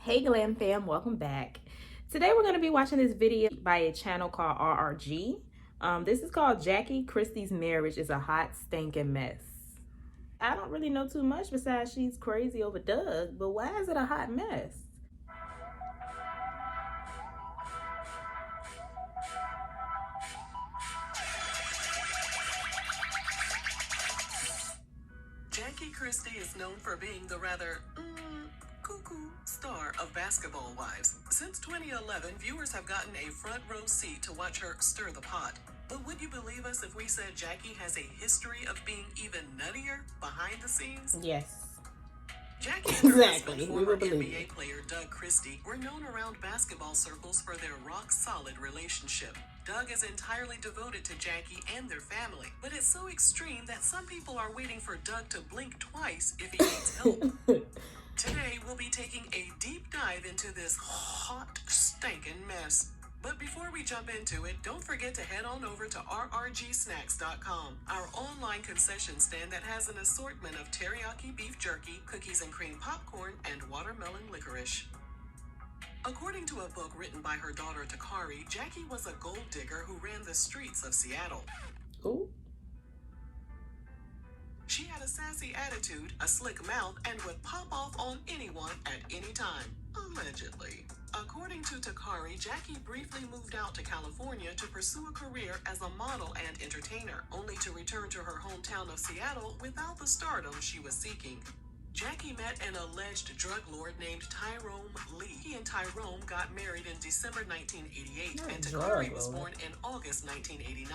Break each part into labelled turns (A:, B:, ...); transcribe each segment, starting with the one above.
A: Hey Glam fam, welcome back. Today we're going to be watching this video by a channel called RRG. This is called Jackie Christie's Marriage is a Hot Stinking Mess. I don't really know too much besides she's crazy over Doug, but why is it a hot mess?
B: Jackie Christie is known for being the rather cuckoo star of Basketball Wives. Since 2011, viewers have gotten a front row seat to watch her stir the pot. But would you believe us if we said Jackie has a history of being even nuttier behind the scenes?
A: Yes.
B: Jackie and her
A: Exactly.
B: husband, former NBA player Doug Christie, were known around basketball circles for their rock-solid relationship. Doug is entirely devoted to Jackie and their family, but it's so extreme that some people are waiting for Doug to blink twice if he needs help. Today, we'll be taking a deep dive into this hot, stinking mess. But before we jump into it, don't forget to head on over to rrgsnacks.com, our online concession stand that has an assortment of teriyaki beef jerky, cookies and cream popcorn, and watermelon licorice. According to a book written by her daughter Takari, Jackie was a gold digger who ran the streets of Seattle.
A: Ooh.
B: She had a sassy attitude, a slick mouth, and would pop off on anyone at any time, allegedly. According to Takari, Jackie briefly moved out to California to pursue a career as a model and entertainer, only to return to her hometown of Seattle without the stardom she was seeking. Jackie met an alleged drug lord named Tyrone Lee. He and Tyrone got married in December 1988, and Takari was born in August 1989.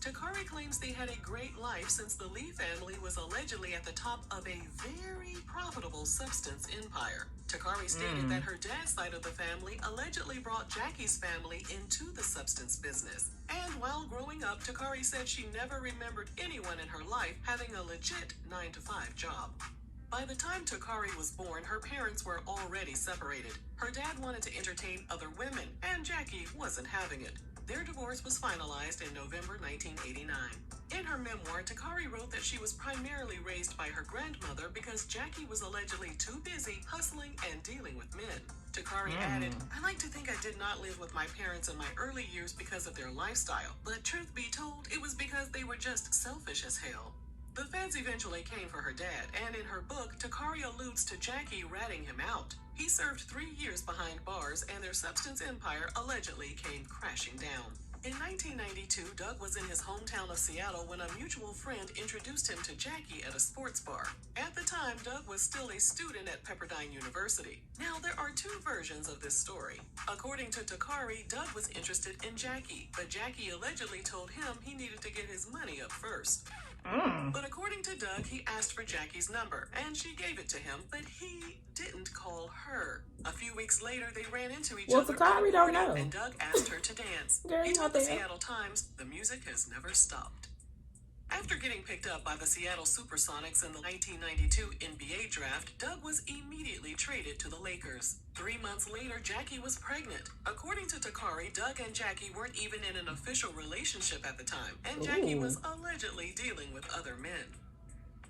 B: Takari claims they had a great life since the Lee family was allegedly at the top of a very profitable substance empire. Takari stated that her dad's side of the family allegedly brought Jackie's family into the substance business. And while growing up, Takari said she never remembered anyone in her life having a legit 9-to-5 job. By the time Takari was born, her parents were already separated. Her dad wanted to entertain other women, and Jackie wasn't having it. Their divorce was finalized in November 1989. In her memoir, Takari wrote that she was primarily raised by her grandmother because Jackie was allegedly too busy hustling and dealing with men. Takari added, "I like to think I did not live with my parents in my early years because of their lifestyle, but truth be told, it was because they were just selfish as hell." The feds eventually came for her dad, and in her book, Takari alludes to Jackie ratting him out. He served 3 years behind bars, and their substance empire allegedly came crashing down. In 1992, Doug was in his hometown of Seattle when a mutual friend introduced him to Jackie at a sports bar. At the time, Doug was still a student at Pepperdine University. Now, there are two versions of this story. According to Takari, Doug was interested in Jackie, but Jackie allegedly told him he needed to get his money up first. But according to Doug, he asked for Jackie's number, and she gave it to him, but he didn't call her. A few weeks later, they ran into each other
A: Takari don't know.
B: and Doug asked her to dance. He told the Seattle Times, "The music has never stopped." After getting picked up by the Seattle Supersonics in the 1992 NBA draft, Doug was immediately traded to the Lakers. 3 months later, Jackie was pregnant. According to Takari, Doug and Jackie weren't even in an official relationship at the time, and Jackie was allegedly dealing with other men.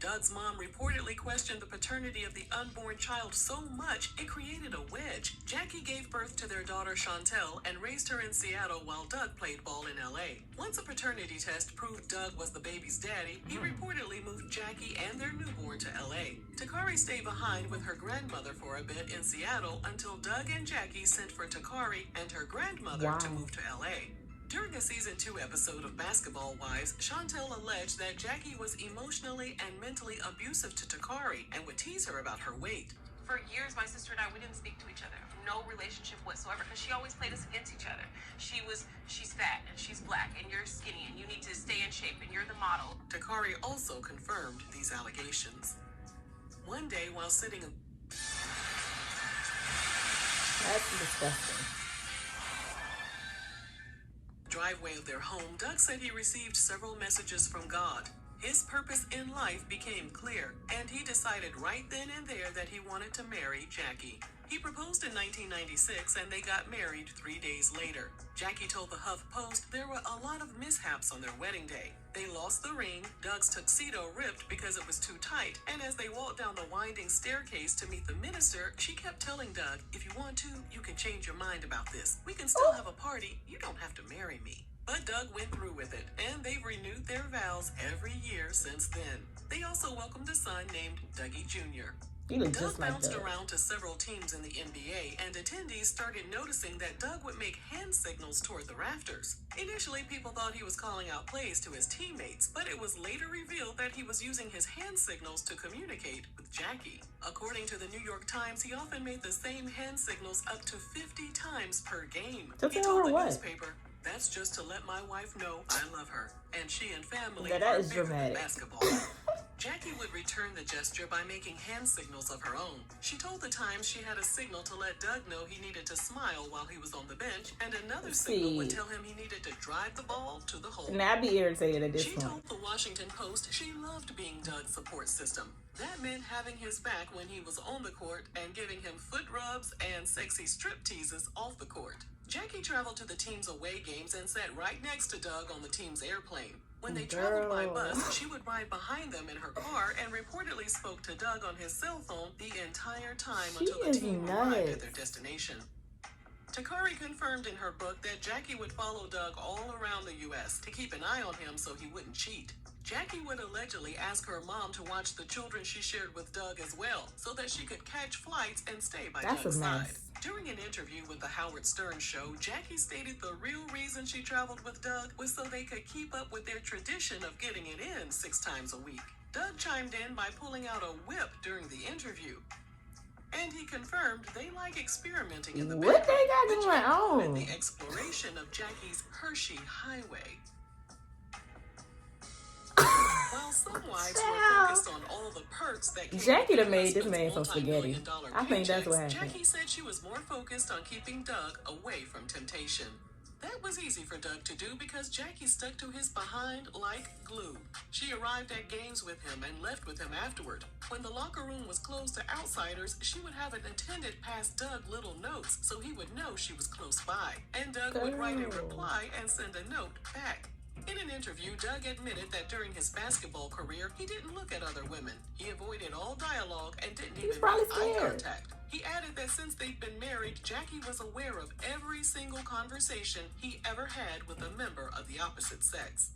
B: Doug's mom reportedly questioned the paternity of the unborn child so much it created a wedge. Jackie gave birth to their daughter Chantel and raised her in Seattle while Doug played ball in LA. Once a paternity test proved Doug was the baby's daddy, he reportedly moved Jackie and their newborn to LA. Takari stayed behind with her grandmother for a bit in Seattle until Doug and Jackie sent for Takari and her grandmother to move to LA. During a season 2 episode of Basketball Wives, Chantel alleged that Jackie was emotionally and mentally abusive to Takari and would tease her about her weight.
C: For years, my sister and I, we didn't speak to each other. No relationship whatsoever, because she always played us against each other. She's fat and she's black and you're skinny and you need to stay in shape and you're the model.
B: Takari also confirmed these allegations. One day while sitting
A: That's disgusting.
B: driveway of their home, Doug said he received several messages from God. His purpose in life became clear, and he decided right then and there that he wanted to marry Jackie. He proposed in 1996 and they got married 3 days later. Jackie told the HuffPost there were a lot of mishaps on their wedding day. They lost the ring, Doug's tuxedo ripped because it was too tight, and as they walked down the winding staircase to meet the minister, she kept telling Doug, "If you want to, you can change your mind about this. We can still have a party. You don't have to marry me." But Doug went through with it, and they've renewed their vows every year since then. They also welcomed a son named Dougie Jr.
A: He looked
B: Doug
A: just like
B: bounced
A: Doug.
B: around to several teams in the NBA, and attendees started noticing that Doug would make hand signals toward the rafters. Initially, people thought he was calling out plays to his teammates, but it was later revealed that he was using his hand signals to communicate with Jackie. According to the New York Times, he often made the same hand signals up to 50 times per game.
A: To
B: He
A: tell
B: told
A: her
B: the
A: what?
B: newspaper, "That's just to let my wife know I love her, and she and family
A: Now that
B: are
A: is
B: bigger than
A: dramatic.
B: basketball." Jackie would return the gesture by making hand signals of her own. She told the Times she had a signal to let Doug know he needed to smile while he was on the bench, and another signal would tell him he needed to drive the ball to the hole.
A: Now I'd be irritated at this
B: She
A: point.
B: told the Washington Post she loved being Doug's support system. That meant having his back when he was on the court and giving him foot rubs and sexy strip teases off the court. Jackie traveled to the team's away games and sat right next to Doug on the team's airplane. When they traveled by bus, she would ride behind them in her car and reportedly spoke to Doug on his cell phone the entire time
A: She
B: until the
A: is
B: team arrived
A: nuts.
B: at their destination. Takari confirmed in her book that Jackie would follow Doug all around the U.S. to keep an eye on him so he wouldn't cheat. Jackie would allegedly ask her mom to watch the children she shared with Doug as well, so that she could catch flights and stay by
A: That's
B: Doug's
A: a
B: side.
A: mess.
B: During an interview with the Howard Stern show, Jackie stated the real reason she traveled with Doug was so they could keep up with their tradition of getting it in 6 times a week. Doug chimed in by pulling out a whip during the interview. And he confirmed they like experimenting in the
A: What
B: bedroom,
A: they got
B: which
A: going
B: included
A: on?
B: the exploration of Jackie's Hershey Highway. While some wives were focused on all the perks that came
A: Jackie
B: with
A: done
B: their
A: made this
B: husband's
A: man some spaghetti.
B: multi-million-dollar
A: I think that's what
B: paychecks,
A: happened.
B: Jackie said she was more focused on keeping Doug away from temptation. That was easy for Doug to do because Jackie stuck to his behind like glue. She arrived at games with him and left with him afterward. When the locker room was closed to outsiders, she would have an attendant pass Doug little notes so he would know she was close by. And Doug would write a reply and send a note back. In an interview, Doug admitted that during his basketball career, he didn't look at other women. He avoided all dialogue and didn't
A: He was
B: even
A: probably
B: make eye
A: scared.
B: contact. He added that since they'd been married, Jackie was aware of every single conversation he ever had with a member of the opposite sex.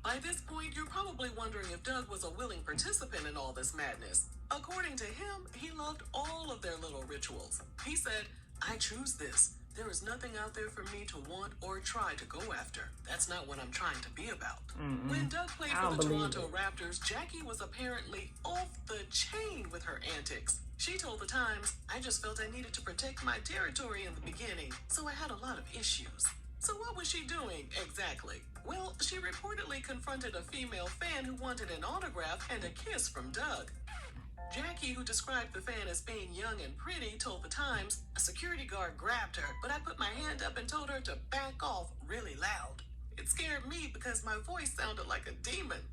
B: By this point, you're probably wondering if Doug was a willing participant in all this madness. According to him, he loved all of their little rituals. He said, "I choose this. There is nothing out there for me to want or try to go after. That's not what I'm trying to be about." When Doug played
A: I
B: for
A: don't
B: the
A: believe
B: Toronto Raptors, Jackie was apparently off the chain with her antics. She told the Times, "I just felt I needed to protect my territory in the beginning, so I had a lot of issues." So what was she doing exactly? Well, she reportedly confronted a female fan who wanted an autograph and a kiss from Doug. Jackie, who described the fan as being young and pretty, told the Times, "A security guard grabbed her, but I put my hand up and told her to back off really loud. It scared me because my voice sounded like a demon."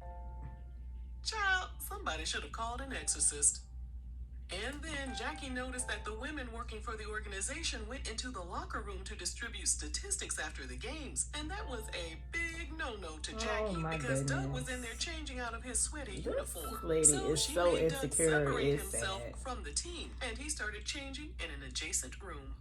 B: Child, somebody should have called an exorcist. And then Jackie noticed that the women working for the organization went into the locker room to distribute statistics after the games. And that was a big no-no to Jackie
A: my
B: because Doug
A: goodness.
B: was in there changing out of his sweaty
A: This
B: uniform.
A: lady is
B: she
A: so
B: made Doug
A: insecure,
B: separate
A: it's
B: himself
A: sad.
B: from the team, and he started changing in an adjacent room.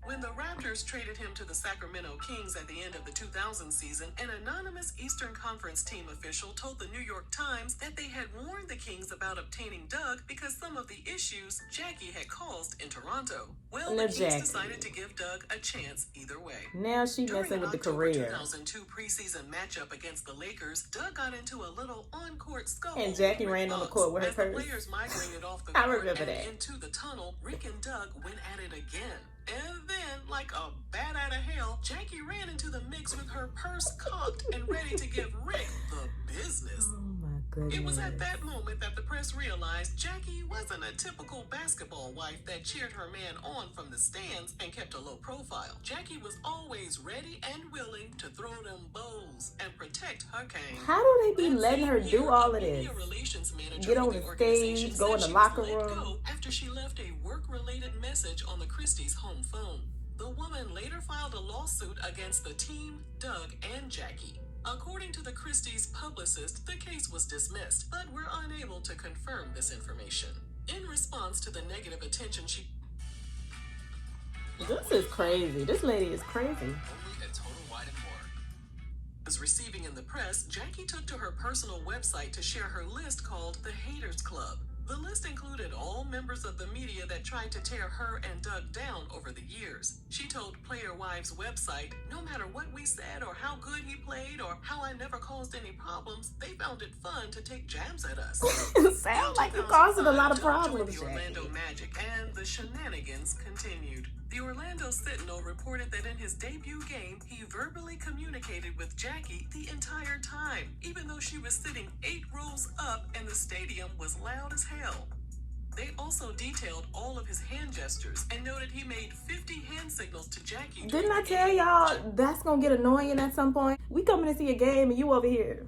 B: When the Raptors traded him to the Sacramento Kings at the end of the 2000 season, an anonymous Eastern Conference team official told the New York Times that they had warned the Kings about obtaining Doug because some of the issues Jackie had caused in Toronto. Well,
A: Now,
B: the Kings
A: Jackie.
B: decided to give Doug a chance either way.
A: Now she
B: During
A: messing
B: an
A: with the
B: October
A: career.
B: 2002 preseason matchup against the Lakers, Doug got into a little on-court scuffle.
A: And Jackie
B: with Rick
A: ran on the
B: Buggs.
A: court with her
B: As the
A: purse.
B: players migrated off the
A: I
B: court
A: remember
B: and
A: that.
B: into the tunnel, Rick and Doug went at it again. And then, like a bat out of hell, Jackie ran into the mix with her purse cocked and ready to give Rick the business.
A: Oh my goodness.
B: It was at that moment that the press realized Jackie wasn't a typical basketball wife that cheered her man on from the stands and kept a low profile. Jackie was always ready and willing to throw them bows and protect her cane.
A: How do they be
B: That
A: letting her
B: same
A: do
B: year,
A: all
B: a
A: of this?
B: media relations manager
A: Get
B: for
A: on
B: the
A: the
B: organization
A: stage, go
B: said
A: in the
B: she was
A: locker
B: let
A: room.
B: go after she left a work-related message on the Christie's home phone. The woman later filed a lawsuit against the team, Doug, and Jackie. According to the Christie's publicist, the case was dismissed, but we're unable to confirm this information. In response to the negative attention she
A: This is crazy. This lady is crazy.
B: Only at Total Wine and More was receiving in the press, Jackie took to her personal website to share her list called the Haters Club. The list included all members of the media that tried to tear her and Doug down over the years. She told Player Wives' website, no matter what we said or how good he played or how I never caused any problems, they found it fun to take jabs at us.
A: Sounds like you're causing a lot of
B: Doug
A: problems,
B: joined the Orlando
A: Jackie.
B: Magic, and the shenanigans continued. The Orlando Sentinel reported that in his debut game, he verbally communicated with Jackie the entire time, even though she was sitting 8 rows up and the stadium was loud as hell. They also detailed all of his hand gestures and noted he made 50 hand signals to Jackie.
A: Didn't I tell y'all that's gonna get annoying at some point? We coming to see a game and you over here.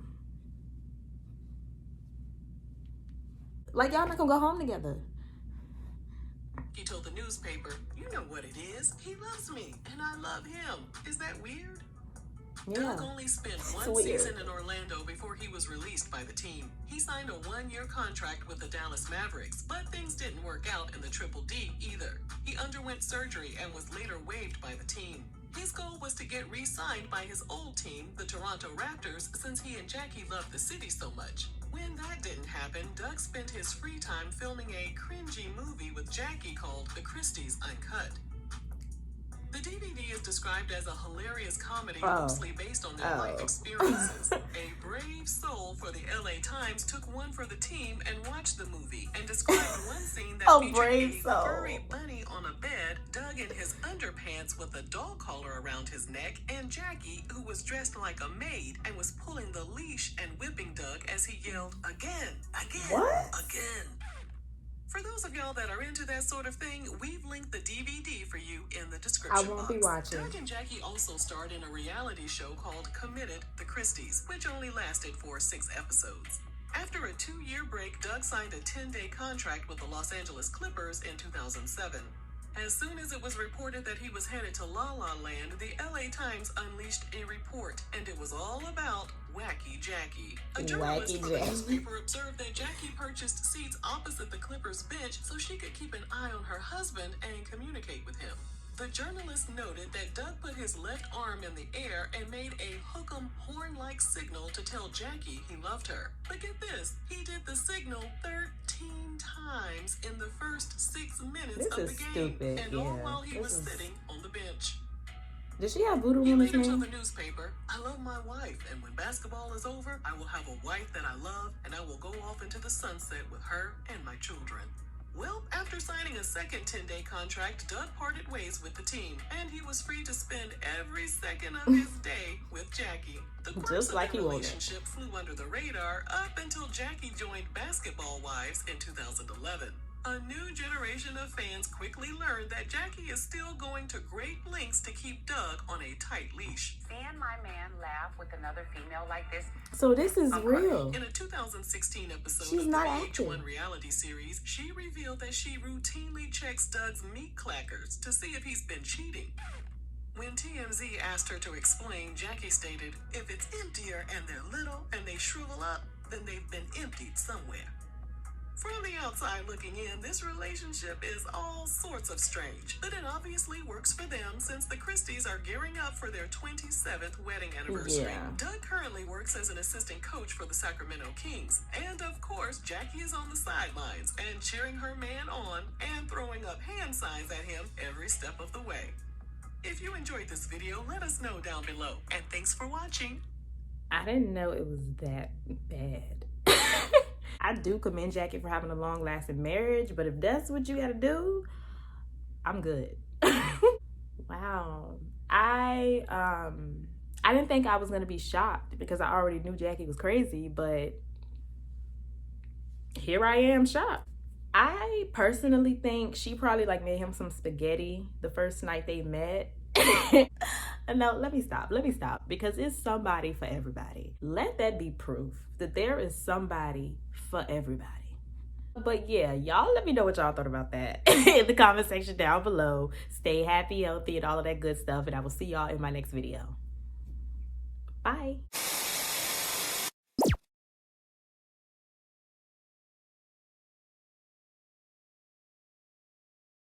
A: Like y'all not gonna go home together.
B: He told the newspaper, you know what it is. He loves me and I love him. Is that weird?
A: Yeah.
B: Doug only spent one
A: weird.
B: season in Orlando before he was released by the team. He signed a 1-year contract with the Dallas Mavericks, but things didn't work out in the Triple D either. He underwent surgery and was later waived by the team. His goal was to get re-signed by his old team, the Toronto Raptors, since he and Jackie loved the city so much. When that didn't happen, Doug spent his free time filming a cringy movie with Jackie called The Christies Uncut. The DVD is described as a hilarious comedy loosely based on their life experiences. A brave soul for the LA Times took one for the team and watched the movie and described one scene that featured a furry bunny on a bed, Doug in his underpants with a dog collar around his neck, and Jackie, who was dressed like a maid and was pulling the leash and whipping Doug as he yelled, again, again. For those of y'all that are into that sort of thing, we've linked the DVD for you in the description
A: I won't
B: box.
A: be watching.
B: Doug and Jackie also starred in a reality show called Committed: The Christies, which only lasted for 6 episodes. After a 2-year break, Doug signed a 10-day contract with the Los Angeles Clippers in 2007. As soon as it was reported that he was headed to La La Land, the LA Times unleashed a report, and it was all about Wacky Jackie. A journalist from the newspaper observed that Jackie purchased seats opposite the Clippers bench so she could keep an eye on her husband and communicate with him. The journalist noted that Doug put his left arm in the air and made a hook'em horn-like signal to tell Jackie he loved her. But get this, he did the signal 13 times in the first 6 minutes of the game.
A: Stupid.
B: And all while he was sitting on the bench.
A: Did she have voodoo
B: He
A: woman's
B: later
A: name?
B: told the newspaper, I love my wife, and when basketball is over, I will have a wife that I love, and I will go off into the sunset with her and my children. Well, after signing a second 10-day contract, Doug parted ways with the team, and he was free to spend every second of his day with Jackie. The quirks of their relationship flew under the radar up until Jackie joined Basketball Wives in 2011. A new generation of fans quickly learned that Jackie is still going to great lengths to keep Doug on a tight leash.
D: Seeing my man laugh with another female like this.
A: So this is real.
B: In a 2016 episode
A: She's
B: of
A: not
B: the
A: acting.
B: VH1 reality series, she revealed that she routinely checks Doug's meat clackers to see if he's been cheating. When TMZ asked her to explain, Jackie stated, if it's emptier and they're little and they shrivel up, then they've been emptied somewhere. From the outside looking in, this relationship is all sorts of strange, but it obviously works for them since the Christies are gearing up for their 27th wedding anniversary.
A: Yeah.
B: Doug currently works as an assistant coach for the Sacramento Kings, and of course, Jackie is on the sidelines and cheering her man on and throwing up hand signs at him every step of the way. If you enjoyed this video, let us know down below, and thanks for watching.
A: I didn't know it was that bad. I do commend Jackie for having a long-lasting marriage, but if that's what you gotta do, I'm good. Wow. I didn't think I was gonna be shocked because I already knew Jackie was crazy, but here I am shocked. I personally think she probably like made him some spaghetti the first night they met. No, let me stop because it's somebody for everybody. Let that be proof that there is somebody for everybody. But yeah, y'all let me know what y'all thought about that in the comment section down below. Stay happy, healthy, and all of that good stuff. And I will see y'all in my next video. Bye.